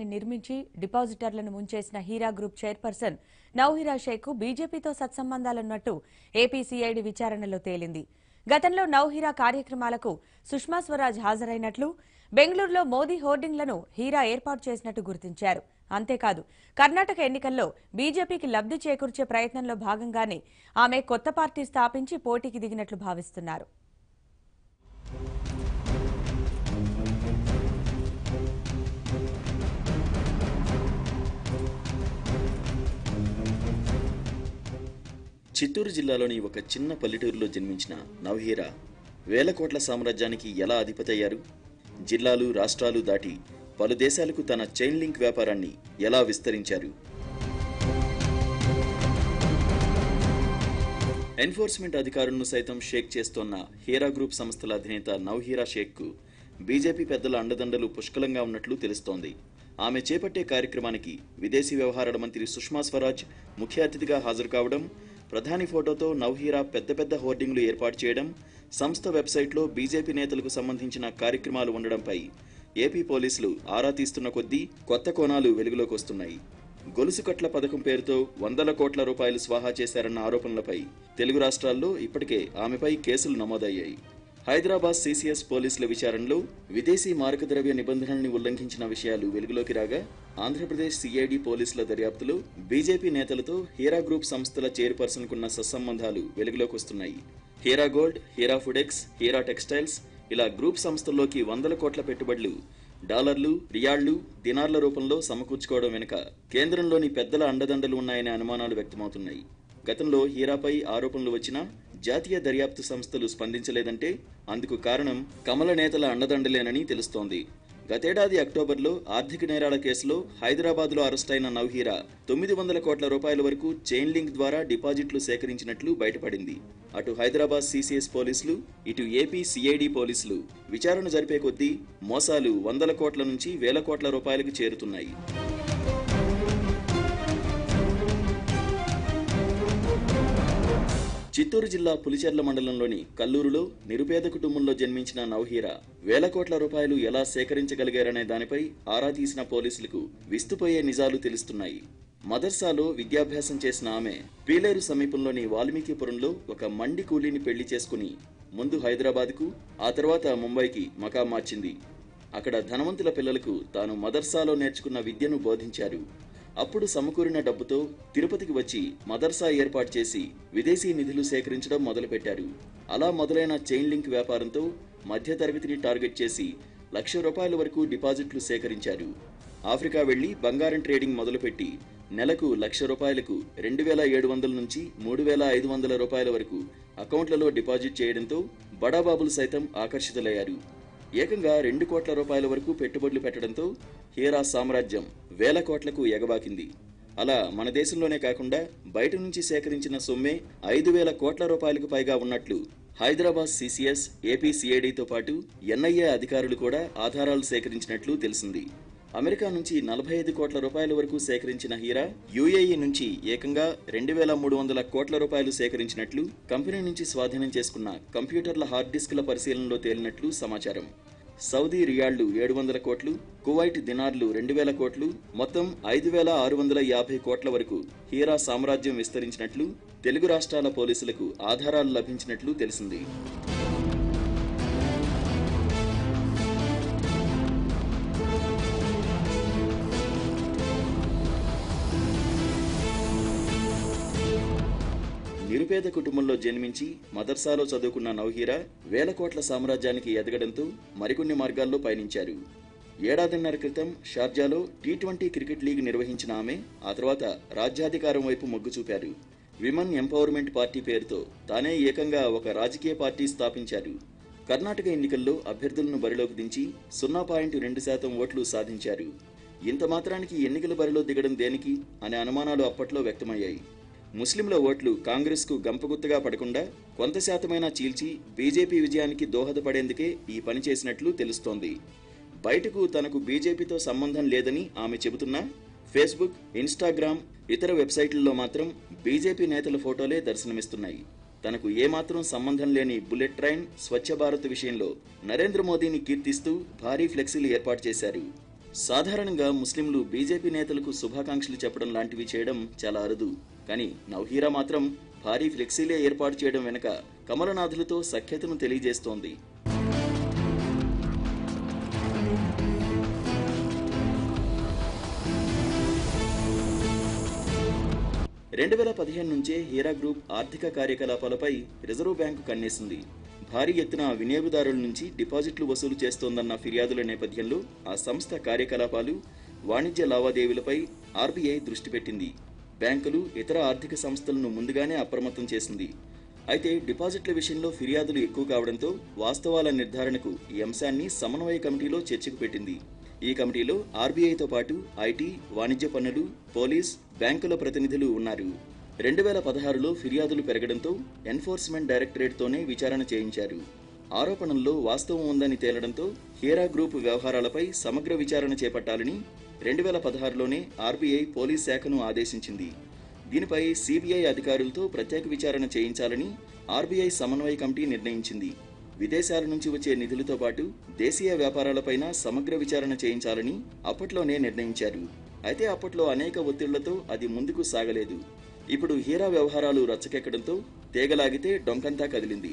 నిర్మించి డిపాజిటర్లను ముంచేసిన Heera group chairperson Nowhera Sheikh బీజేపీతో సత్సంబంధాలున్నట్టు ఏపీసీఐడీ విచారణలో తేలింది. గతంలో నౌహీరా కార్యక్రమాలకు సుష్మా స్వరాజ్ హాజరైనట్లు, బెంగళూరులో మోదీ హోర్డింగ్లను హీరా ఏర్పాటు చేసినట్టు గుర్తించారు. అంతేకాదు, కర్ణాటక ఎన్నికల్లో బీజేపీకి లబ్ధి చేకూర్చే ప్రయత్నంలో భాగంగానే ఆమె కొత్త పార్టీ స్థాపించి పోటీకి దిగినట్లు భావిస్తున్నారు. చిత్తూరు జిల్లాలోని ఒక చిన్న పల్లెటూరులో జన్మించిన నౌహీరా వేల కోట్ల సామ్రాజ్యానికి ఎలా అధిపతయ్యారు? జిల్లాలు, రాష్ట్రాలు దాటి పలు దేశాలకు తన చైన్ లింక్ వ్యాపారాన్ని ఎలా విస్తరించారు? ఎన్ఫోర్స్మెంట్ అధికారులను సైతం షేక్ చేస్తోన్న హీరా గ్రూప్ సంస్థల అధినేత నౌహీరా షేక్కు బీజేపీ పెద్దల అండదండలు పుష్కలంగా ఉన్నట్లు తెలుస్తోంది. ఆమె చేపట్టే కార్యక్రమానికి విదేశీ వ్యవహారాల మంత్రి సుష్మా స్వరాజ్ ముఖ్య అతిథిగా హాజరు కావడం, ప్రధాని ఫోటోతో నౌహీరా పెద్ద పెద్ద హోర్డింగ్లు ఏర్పాటు చేయడం, సంస్థ వెబ్సైట్లో బీజేపీ నేతలకు సంబంధించిన కార్యక్రమాలు ఉండడంపై ఏపీ పోలీసులు ఆరా తీస్తున్న కొద్దీ కొత్త కోణాలు వెలుగులోకి వస్తున్నాయి. గొలుసుకట్ల పథకం పేరుతో వందల కోట్ల రూపాయలు స్వాహా చేశారన్న ఆరోపణలపై తెలుగు రాష్ట్రాల్లో ఇప్పటికే ఆమెపై కేసులు నమోదయ్యాయి. హైదరాబాద్ సీసీఎస్ పోలీసుల విచారణలో విదేశీ మారకద్రవ్య నిబంధనల్ని ఉల్లంఘించిన విషయాలు వెలుగులోకి రాగా, ఆంధ్రప్రదేశ్ సిఐడి పోలీసుల దర్యాప్తులో బీజేపీ నేతలతో హీరా గ్రూప్ సంస్థల చైర్పర్సన్కున్న సత్సంబంధాలు వెలుగులోకి వస్తున్నాయి. హీరా గోల్డ్, హీరా ఫుడెక్స్, హీరా టెక్స్టైల్స్ ఇలా గ్రూప్ సంస్థల్లోకి వందల కోట్ల పెట్టుబడులు డాలర్లు, రియాళ్లు, దినార్ల రూపంలో సమకూర్చుకోవడం వెనుక కేంద్రంలోని పెద్దల అండదండలు ఉన్నాయనే అనుమానాలు వ్యక్తమవుతున్నాయి. గతంలో హీరాపై ఆరోపణలు వచ్చినా జాతీయ దర్యాప్తు సంస్థలు స్పందించలేదంటే అందుకు కారణం కమల నేతల అండదండలేనని తెలుస్తోంది. గతేడాది అక్టోబర్లో ఆర్థిక నేరాల కేసులో హైదరాబాద్లో అరెస్టైన నౌహీరా 900 కోట్ల రూపాయల వరకు చైన్ లింక్ ద్వారా డిపాజిట్లు సేకరించినట్లు బయటపడింది. అటు హైదరాబాద్ సీసీఎస్ పోలీసులు, ఇటు ఏపీ సిఐడి పోలీసులు విచారణ జరిపే కొద్దీ మోసాలు వందల కోట్ల నుంచి వేల కోట్ల రూపాయలకు చేరుతున్నాయి. చిత్తూరు జిల్లా పులిచెర్ల మండలంలోని కల్లూరులో నిరుపేద కుటుంబంలో జన్మించిన నౌహీరా వేల కోట్ల రూపాయలు ఎలా సేకరించగలిగారనే దానిపై ఆరా తీసిన పోలీసులకు విస్తుపోయే నిజాలు తెలుస్తున్నాయి. మదర్సాలో విద్యాభ్యాసం చేసిన ఆమె పీలేరు సమీపంలోని వాల్మీకిపురంలో ఒక మండి కూలీని పెళ్లి చేసుకుని ముందు హైదరాబాద్కు, ఆ తర్వాత ముంబైకి మకాం మార్చింది. అక్కడ ధనవంతుల పిల్లలకు తాను మదర్సాలో నేర్చుకున్న విద్యను బోధించారు. అప్పుడు సమకూరిన డబ్బుతో తిరుపతికి వచ్చి మదర్సా ఏర్పాటు చేసి విదేశీ నిధులు సేకరించడం మొదలుపెట్టారు. అలా మొదలైన చైన్ లింక్ వ్యాపారంతో మధ్యతరగతిని టార్గెట్ చేసి ₹1,00,000 వరకు డిపాజిట్లు సేకరించారు. ఆఫ్రికా వెళ్లి బంగారం ట్రేడింగ్ మొదలుపెట్టి నెలకు ₹1,00,000కు 2,700 నుంచి 3,500 రూపాయల వరకు అకౌంట్లలో డిపాజిట్ చేయడంతో బడాబాబులు సైతం ఆకర్షితులయ్యారు. ఏకంగా 2 కోట్ల రూపాయల వరకు పెట్టుబడులు పెట్టడంతో హీరా సామ్రాజ్యం వేల కోట్లకు ఎగబాకింది. అలా మన దేశంలోనే కాకుండా బయట నుంచి సేకరించిన సొమ్మే 5,000 కోట్ల రూపాయలకు పైగా ఉన్నట్లు హైదరాబాద్ సీసీఎస్, ఏపీ సిఐడితో పాటు ఎన్ఐఏ అధికారులు కూడా ఆధారాలు సేకరించినట్లు తెలిసింది. అమెరికా నుంచి 45 కోట్ల రూపాయల వరకు సేకరించిన హీరా యూఏఈ నుంచి ఏకంగా 2,300 కోట్ల రూపాయలు సేకరించినట్లు కంపెనీ నుంచి స్వాధీనం చేసుకున్న కంప్యూటర్ల హార్డ్ డిస్కుల పరిశీలనలో తేలినట్లు సమాచారం. సౌదీ రియాళ్లు 700 కోట్లు, కువైట్ దినార్లు 2,000 కోట్లు, మొత్తం 5,650 కోట్ల వరకు హీరా సామ్రాజ్యం విస్తరించినట్లు తెలుగు రాష్ట్రాల పోలీసులకు ఆధారాలు లభించినట్లు తెలిసింది. నిరుపేద కుటుంబంలో జన్మించి మదర్సాలో చదువుకున్న నౌహీరా వేల కోట్ల సామ్రాజ్యానికి ఎదగడంతో మరికొన్ని మార్గాల్లో పయనించారు. ఏడాదిన్నర క్రితం షార్జాలో T20 క్రికెట్ లీగ్ నిర్వహించిన ఆమె ఆ తర్వాత రాజ్యాధికారం వైపు మొగ్గు చూపారు. విమెన్ ఎంపవర్మెంట్ పార్టీ పేరుతో తానే ఏకంగా ఒక రాజకీయ పార్టీ స్థాపించారు. కర్ణాటక ఎన్నికల్లో అభ్యర్థులను బరిలోకి దించి 0.2% ఓట్లు సాధించారు. ఇంత మాత్రానికి ఎన్నికల బరిలో దిగడం దేనికి అనే అనుమానాలు అప్పట్లో వ్యక్తమయ్యాయి. ముస్లింల ఓట్లు కాంగ్రెస్కు గంపగుత్తగా పడకుండా కొంత శాతమైనా చీల్చి బీజేపీ విజయానికి దోహదపడేందుకే ఈ పని చేసినట్లు తెలుస్తోంది. బయటకు తనకు బీజేపీతో సంబంధం లేదని ఆమె చెబుతున్నా ఫేస్బుక్, ఇన్స్టాగ్రామ్, ఇతర వెబ్సైట్లలో మాత్రం బీజేపీ నేతల ఫోటోలే దర్శనమిస్తున్నాయి. తనకు ఏమాత్రం సంబంధం లేని బుల్లెట్ ట్రైన్, స్వచ్ఛ భారత్ విషయంలో నరేంద్ర మోదీని కీర్తిస్తూ భారీ ఫ్లెక్సీలు ఏర్పాటు చేశారు. సాధారణంగా ముస్లింలు బీజేపీ నేతలకు శుభాకాంక్షలు చెప్పడం లాంటివి చేయడం చాలా అరుదు. కానీ నవహీరా మాత్రం భారీ ఫ్లెక్సీలే ఏర్పాటు చేయడం వెనుక కమలనాథులతో సఖ్యతను తెలియజేస్తోంది. 2015 నుంచే హీరా గ్రూప్ ఆర్థిక కార్యకలాపాలపై రిజర్వ్ బ్యాంకు కన్నేసింది. భారీ ఎత్తున వినియోగదారుల నుంచి డిపాజిట్లు వసూలు చేస్తోందన్న ఫిర్యాదుల నేపథ్యంలో ఆ సంస్థ కార్యకలాపాలు, వాణిజ్య లావాదేవీలపై ఆర్బీఐ దృష్టి పెట్టింది. బ్యాంకులు, ఇతర ఆర్థిక సంస్థలను ముందుగానే అప్రమత్తం చేసింది. అయితే డిపాజిట్ల విషయంలో ఫిర్యాదులు ఎక్కువ కావడంతో వాస్తవాల నిర్ధారణకు ఈ అంశాన్ని సమన్వయ కమిటీలో చర్చకు పెట్టింది. ఈ కమిటీలో ఆర్బీఐతో పాటు ఐటీ, వాణిజ్య పన్నులు, పోలీస్, బ్యాంకుల ప్రతినిధులు ఉన్నారు. 2016లో ఫిర్యాదులు పెరగడంతో ఎన్ఫోర్స్మెంట్ డైరెక్టరేట్తోనే విచారణ చేయించారు. ఆరోపణల్లో వాస్తవం ఉందని తేలడంతో హీరా గ్రూప్ వ్యవహారాలపై సమగ్ర విచారణ చేపట్టాలని 2016లోనే ఆర్బీఐ పోలీస్ శాఖను ఆదేశించింది. దీనిపై సిబిఐ అధికారులతో ప్రత్యేక విచారణ చేయించాలని ఆర్బీఐ సమన్వయ కమిటీ నిర్ణయించింది. విదేశాల నుంచి వచ్చే నిధులతో పాటు దేశీయ వ్యాపారాలపైన సమగ్ర విచారణ చేయించాలని అప్పట్లోనే నిర్ణయించారు. అయితే అప్పట్లో అనేక ఒత్తిళ్లతో అది ముందుకు సాగలేదు. ఇప్పుడు హీరా వ్యవహారాలు రచ్చకెక్కడంతో తీగలాగితే డొంకంతా కదిలింది.